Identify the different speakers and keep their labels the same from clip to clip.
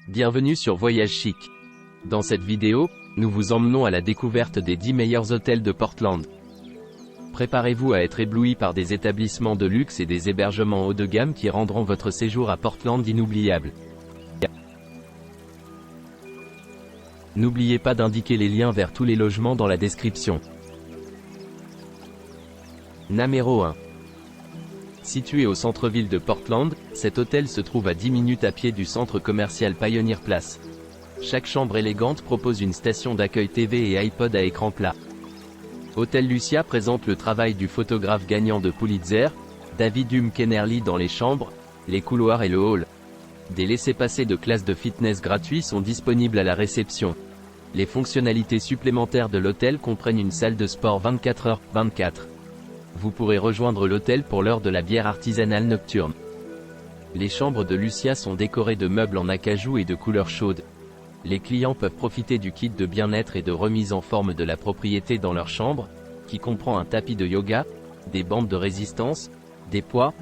Speaker 1: Bienvenue sur Voyage Chic. Dans cette vidéo, nous vous emmenons à la découverte des 10 meilleurs hôtels de Portland. Préparez-vous à être ébloui par des établissements de luxe et des hébergements haut de gamme qui rendront votre séjour à Portland inoubliable. N'oubliez pas d'indiquer les liens vers tous les logements dans la description. Numéro 1. Situé au centre-ville de Portland, cet hôtel se trouve à 10 minutes à pied du centre commercial Pioneer Place. Chaque chambre élégante propose une station d'accueil TV et iPod à écran plat. Hôtel Lucia présente le travail du photographe gagnant de Pulitzer, David Hume Kennerly dans les chambres, les couloirs et le hall. Des laissez-passer de classe de fitness gratuits sont disponibles à la réception. Les fonctionnalités supplémentaires de l'hôtel comprennent une salle de sport 24h/24. Vous pourrez rejoindre l'hôtel pour l'heure de la bière artisanale nocturne. Les chambres de Lucia sont décorées de meubles en acajou et de couleurs chaudes. Les clients peuvent profiter du kit de bien-être et de remise en forme de la propriété dans leur chambre, qui comprend un tapis de yoga, des bandes de résistance, des poids,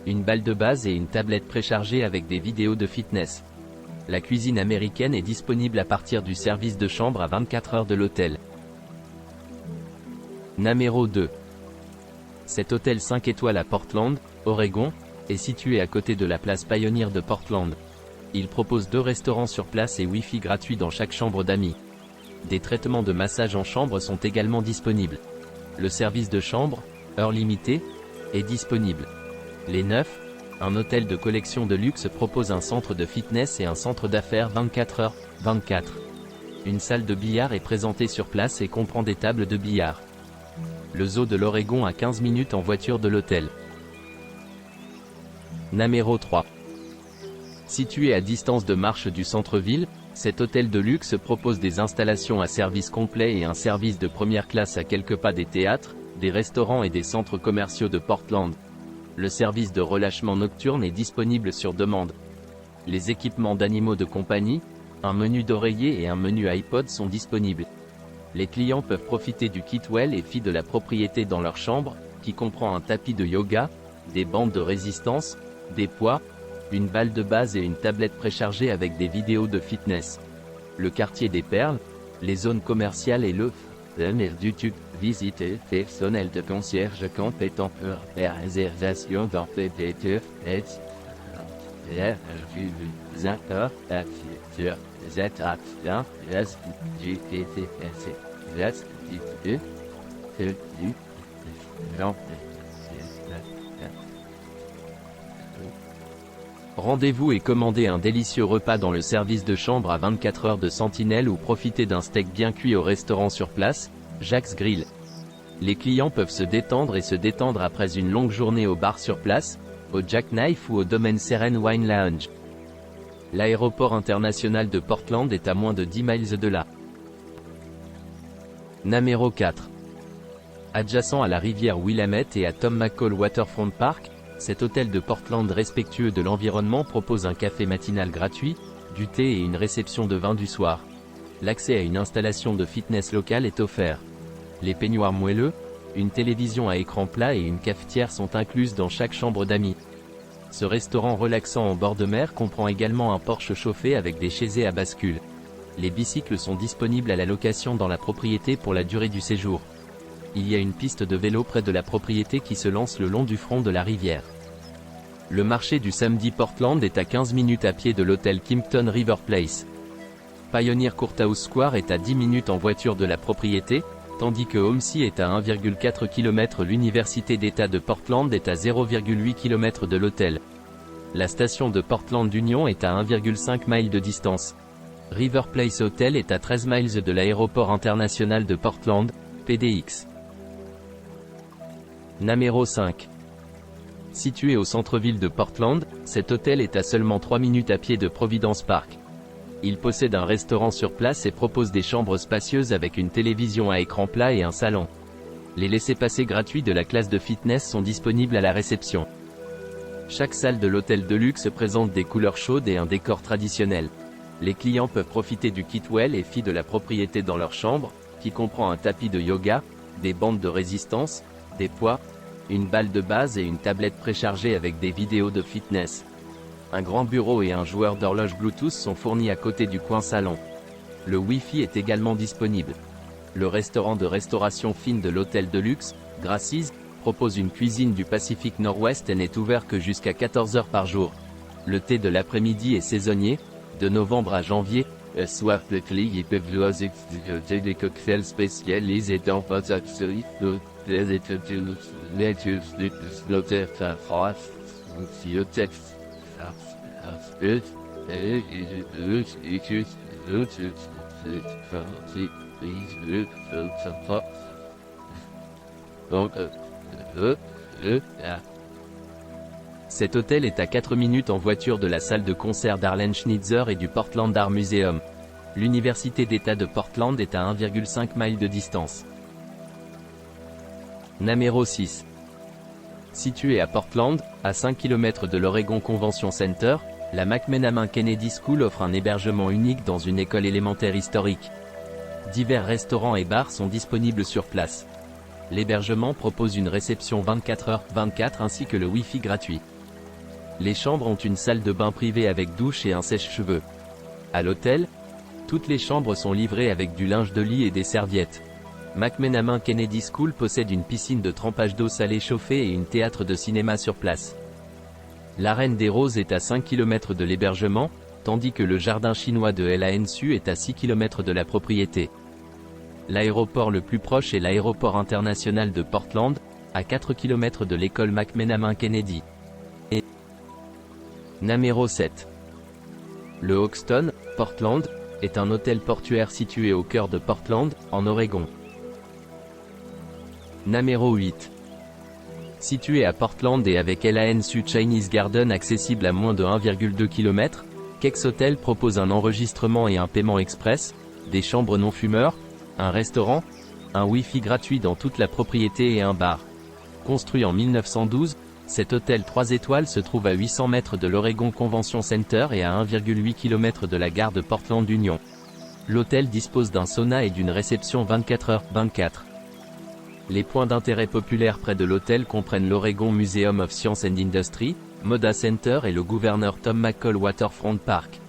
Speaker 1: une balle de base et une tablette préchargée avec des vidéos de fitness. La cuisine américaine est disponible à partir du service de chambre à 24 heures de l'hôtel. Numéro 2. Cet hôtel 5 étoiles à Portland, Oregon, est situé à côté de la place Pioneer de Portland. Il propose 2 restaurants sur place et Wi-Fi gratuit dans chaque chambre d'amis. Des traitements de massage en chambre sont également disponibles. Le service de chambre, heure limitée, est disponible. Les 9, un hôtel de collection de luxe propose un centre de fitness et un centre d'affaires 24h/24. Une salle de billard est présentée sur place et comprend des tables de billard. Le zoo de l'Oregon à 15 minutes en voiture de l'hôtel. Numéro 3. Situé à distance de marche du centre-ville, cet hôtel de luxe propose des installations à service complet et un service de première classe à quelques pas des théâtres, des restaurants et des centres commerciaux de Portland. Le service de relâchement nocturne est disponible sur demande. Les équipements d'animaux de compagnie, un menu d'oreiller et un menu iPod sont disponibles. Les clients peuvent profiter du kit well et fi de la propriété dans leur chambre, qui comprend un tapis de yoga, des bandes de résistance, des poids, une balle de base et une tablette préchargée avec des vidéos de fitness. Le quartier des Perles, les zones commerciales et le YouTube. Visiter personnel de concierge compétent pour la réservation d'un PPT et sur cette action Rendez-vous et commandez un délicieux repas dans le service de chambre à 24 heures de Sentinelle ou profitez d'un steak bien cuit au restaurant sur place, Jack's Grill. Les clients peuvent se détendre et se détendre après une longue journée au bar sur place, au Jackknife ou au Domaine Seren Wine Lounge. L'aéroport international de Portland est à moins de 10 miles de là. Numéro 4. Adjacent à la rivière Willamette et à Tom McCall Waterfront Park, cet hôtel de Portland respectueux de l'environnement propose un café matinal gratuit, du thé et une réception de vin du soir. L'accès à une installation de fitness locale est offert. Les peignoirs moelleux, une télévision à écran plat et une cafetière sont incluses dans chaque chambre d'amis. Ce restaurant relaxant en bord de mer comprend également un porche chauffé avec des chaises à bascule. Les bicycles sont disponibles à la location dans la propriété pour la durée du séjour. Il y a une piste de vélo près de la propriété qui se lance le long du front de la rivière. Le marché du samedi Portland est à 15 minutes à pied de l'hôtel Kimpton River Place. Pioneer Courthouse Square est à 10 minutes en voiture de la propriété, tandis que Homsey est à 1,4 km. L'université d'État de Portland est à 0,8 km de l'hôtel. La station de Portland Union est à 1,5 miles de distance. River Place Hotel est à 13 miles de l'aéroport international de Portland, PDX. Numéro 5. Situé au centre-ville de Portland, cet hôtel est à seulement 3 minutes à pied de Providence Park. Il possède un restaurant sur place et propose des chambres spacieuses avec une télévision à écran plat et un salon. Les laissez-passer gratuits de la classe de fitness sont disponibles à la réception. Chaque salle de l'hôtel de luxe présente des couleurs chaudes et un décor traditionnel. Les clients peuvent profiter du kit well et fi de la propriété dans leur chambre, qui comprend un tapis de yoga, des bandes de résistance, des poids, une balle de base et une tablette préchargée avec des vidéos de fitness. Un grand bureau et un joueur d'horloge Bluetooth sont fournis à côté du coin salon. Le Wi-Fi est également disponible. Le restaurant de restauration fine de l'hôtel de luxe, Gracie's, propose une cuisine du Pacifique Nord-Ouest et n'est ouvert que jusqu'à 14 heures par jour. Le thé de l'après-midi est saisonnier, de novembre à janvier. Soir de clients peuvent exécuter des cocktails spécialisés dans votre activité. Les études, Cet hôtel est à 4 minutes en voiture de la salle de concert d'Arlen Schnitzer et du Portland Art Museum. L'université d'État de Portland est à 1,5 miles de distance. Namero 6. Située à Portland, à 5 km de l'Oregon Convention Center, la McMenamin Kennedy School offre un hébergement unique dans une école élémentaire historique. Divers restaurants et bars sont disponibles sur place. L'hébergement propose une réception 24h/24 ainsi que le Wi-Fi gratuit. Les chambres ont une salle de bain privée avec douche et un sèche-cheveux. À l'hôtel, toutes les chambres sont livrées avec du linge de lit et des serviettes. McMenamin Kennedy School possède une piscine de trempage d'eau salée chauffée et une théâtre de cinéma sur place. L'Arène des Roses est à 5 km de l'hébergement, tandis que le jardin chinois de l'ANSU est à 6 km de la propriété. L'aéroport le plus proche est l'aéroport international de Portland, à 4 km de l'école McMenamin Kennedy. Et Namero 7. Le Hoxton, Portland, est un hôtel portuaire situé au cœur de Portland, en Oregon. Namero 8. Situé à Portland et avec l'ANSU Chinese Garden accessible à moins de 1,2 km, Kex Hotel propose un enregistrement et un paiement express, des chambres non-fumeurs, un restaurant, un Wi-Fi gratuit dans toute la propriété et un bar. Construit en 1912, cet hôtel 3 étoiles se trouve à 800 mètres de l'Oregon Convention Center et à 1,8 km de la gare de Portland Union. L'hôtel dispose d'un sauna et d'une réception 24h/24. Les points d'intérêt populaires près de l'hôtel comprennent l'Oregon Museum of Science and Industry, Moda Center et le gouverneur Tom McCall Waterfront Park.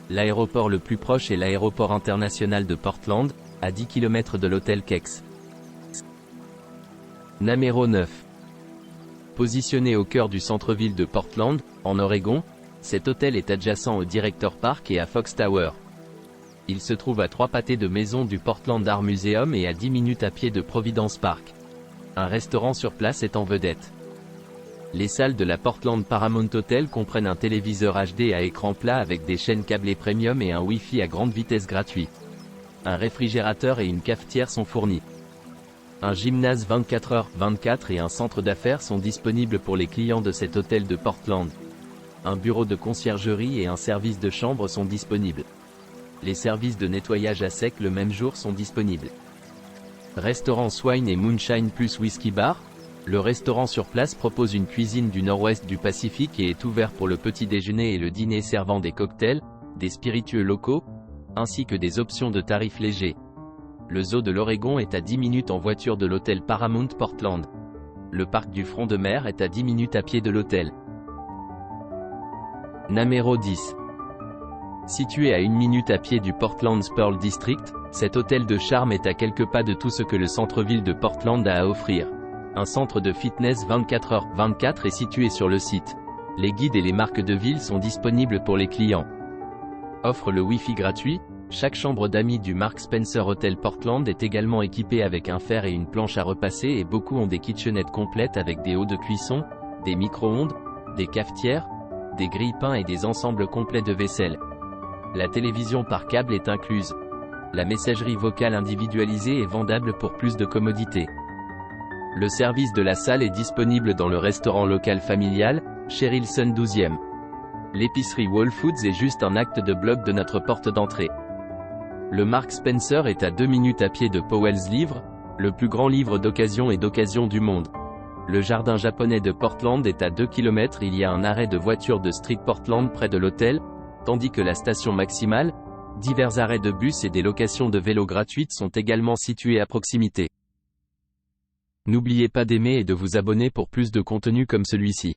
Speaker 1: L'aéroport le plus proche est l'aéroport international de Portland, à 10 km de l'hôtel Kex. Namero 9. Positionné au cœur du centre-ville de Portland, en Oregon, cet hôtel est adjacent au Director Park et à Fox Tower. Il se trouve à 3 pâtés de maison du Portland Art Museum et à 10 minutes à pied de Providence Park. Un restaurant sur place est en vedette. Les salles de la Portland Paramount Hotel comprennent un téléviseur HD à écran plat avec des chaînes câblées premium et un Wi-Fi à grande vitesse gratuit. Un réfrigérateur et une cafetière sont fournis. Un gymnase 24h/24 et un centre d'affaires sont disponibles pour les clients de cet hôtel de Portland. Un bureau de conciergerie et un service de chambre sont disponibles. Les services de nettoyage à sec le même jour sont disponibles. Restaurant Swine et Moonshine plus Whisky Bar. Le restaurant sur place propose une cuisine du nord-ouest du Pacifique et est ouvert pour le petit déjeuner et le dîner servant des cocktails, des spiritueux locaux, ainsi que des options de tarifs légers. Le zoo de l'Oregon est à 10 minutes en voiture de l'hôtel Paramount Portland. Le parc du front de mer est à 10 minutes à pied de l'hôtel. Namero 10. Situé à 1 minute à pied du Portland's Pearl District, cet hôtel de charme est à quelques pas de tout ce que le centre-ville de Portland a à offrir. Un centre de fitness 24h/24 est situé sur le site. Les guides et les marques de ville sont disponibles pour les clients. Offre le Wi-Fi gratuit. Chaque chambre d'amis du Mark Spencer Hotel Portland est également équipée avec un fer et une planche à repasser et beaucoup ont des kitchenettes complètes avec des hauts de cuisson, des micro-ondes, des cafetières, des grille-pains et des ensembles complets de vaisselle. La télévision par câble est incluse. La messagerie vocale individualisée est vendable pour plus de commodité. Le service de la salle est disponible dans le restaurant local familial, Cherilson 12e. L'épicerie Whole Foods est juste un acte de bloc de notre porte d'entrée. Le Mark Spencer est à 2 minutes à pied de Powell's Livre, le plus grand livre d'occasion et d'occasion du monde. Le jardin japonais de Portland est à 2 km. Il y a un arrêt de voiture de Street Portland près de l'hôtel, tandis que la station maximale, divers arrêts de bus et des locations de vélos gratuites sont également situés à proximité. N'oubliez pas d'aimer et de vous abonner pour plus de contenu comme celui-ci.